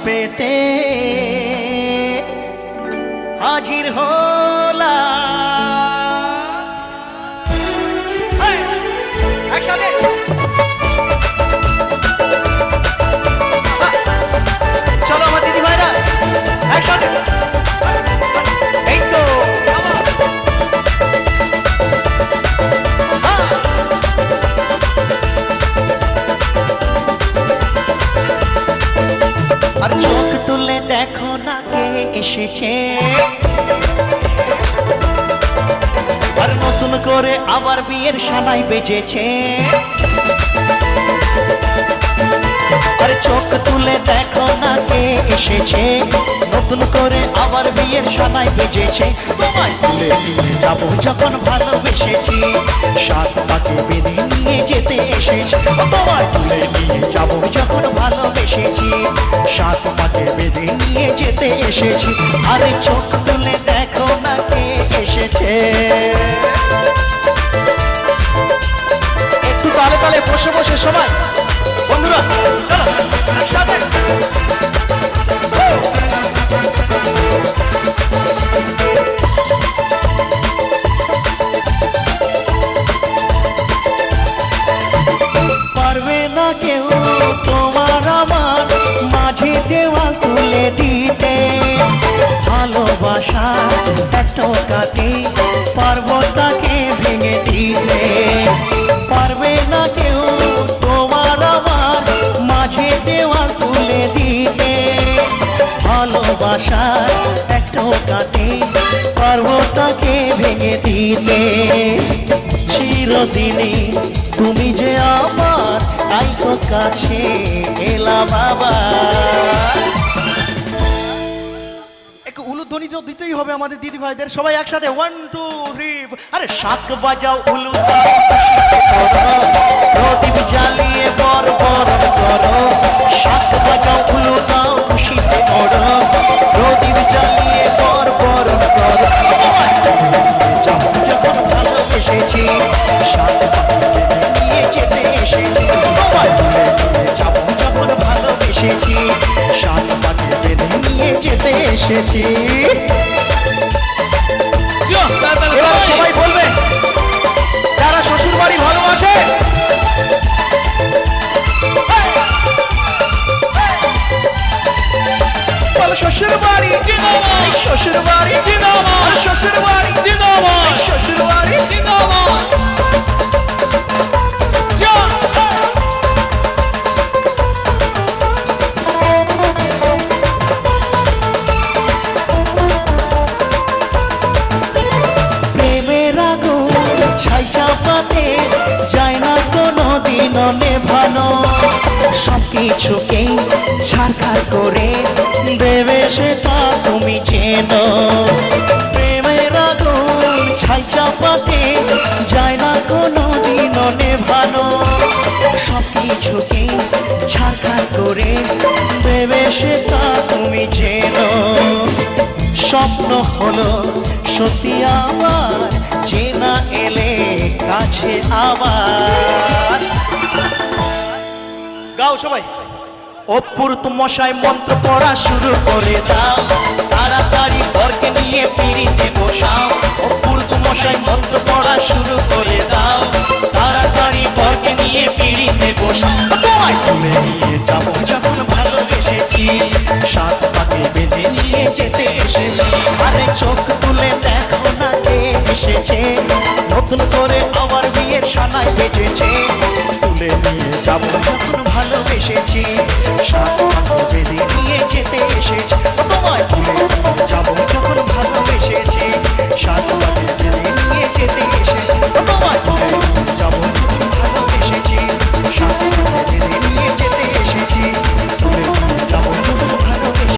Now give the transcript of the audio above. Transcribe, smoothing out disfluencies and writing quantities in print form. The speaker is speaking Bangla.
পেতে হাজির হলাম। একসাথে চলো আমার দিদি ভাইরা একসাথে। এই তো আর চোখ তুলে দেখো না কে এসেছে, আর নতুন করে আবার বিয়ের সানাই বেজেছে। আর চোখ তুলে দেখো না কে এসেছে, নতুন করে আবার বিয়ের সানাই বেজেছে। তোমায় তুলে নিয়ে যাবো যখন ভালোবেসেছি, সাত পাকে বেঁধে নিয়ে যেতে এসেছি। তোমায় তুলে নিয়ে যাবো যখন ভালোবেসেছি, সাত পাকে বেঁধে নিয়ে যেতে এসেছি। আরে চোখ তুলে দেখো না কে এসেছে। একটু তালে তালে বসে বসে সবাই বন্ধুরা চলো একসাথে। পারবে না কেউ তোমার আমার মাঝে দেওয়াল তুলে দিতে, ভালোবাসা এত কাটে পর্বতটাকে ভেঙে দিতে। পারবে না কেউ তোমার আমার মাঝে দেওয়াল তুলে দিতে, ভালোবাসার একটু কাটে পর্বতটাকে ভেঙে দিতে। চিরদিনই তুমি যে আমার তাই তো কাছে এলাম বাবা। একটু উলুধ্বনি তো দিতেই হবে আমাদের দিদি ভাইদের, সবাই একসাথে 1 2 3। আরে শাক বাজাও উলু প্রদীপ জ্বালিয়ে বর বরণ করো, শাক বাজাও উলু দাও খুশিতে করো, প্রদীপ জ্বালিয়ে বর বরণ করো। যখন যখন ভালোবেসেছি সাত নিয়ে যেতে এসেছি, যখন যখন ভালোবেসেছি সাত পাকে বেঁধে নিয়ে যেতে এসেছি। এবার সবাই বলবে যারা শ্বশুর বাড়ি ভালোবাসে, শ্বশুর বাড়ি জিন্দাবাদ, শ্বশুর বাড়ি জিন্দাবাদ, শ্বশুর বাড়ি জিন্দাবাদ, শ্বশুর বাড়ি জিন্দাবাদ। প্রেমের আগুন ছাই চাপাতে যায় না কোনো দিনও নেভানো, সবকিছুকেই ছাড়খাড় করে দেবে সেটা তুমি চেনো। প্রেমের আগুন ছাই চাপাতে যায় না কোনো দিনও নেভানো, সবকিছুকেই ছাড়খাড় করে দেবে সেটা তুমি চেনো। স্বপ্ন হলো সত্যি আমার, চেনা এলে কাছে আবার। গাও সবাই। অপুর মশাই মন্ত্র পড়া শুরু করে দাও, তাড়াতাড়ি বরকে নিয়ে পিড়িতে বসাও। অপুর মশাই মন্ত্র পড়া শুরু করে দাও, তাড়াতাড়ি বরকে নিয়ে পিড়িতে বসাও। তোমায় তুলে নিয়ে যাবো যখন ভালোবেসেছি, সাত পাকে বেঁধে নিয়ে যেতে এসেছি। আরে চোখ তুলে দেখো না কে এসেছে, নতুন করে আমার বিয়ের সানাই বেজেছে। তুলে নিয়ে যাবো যখন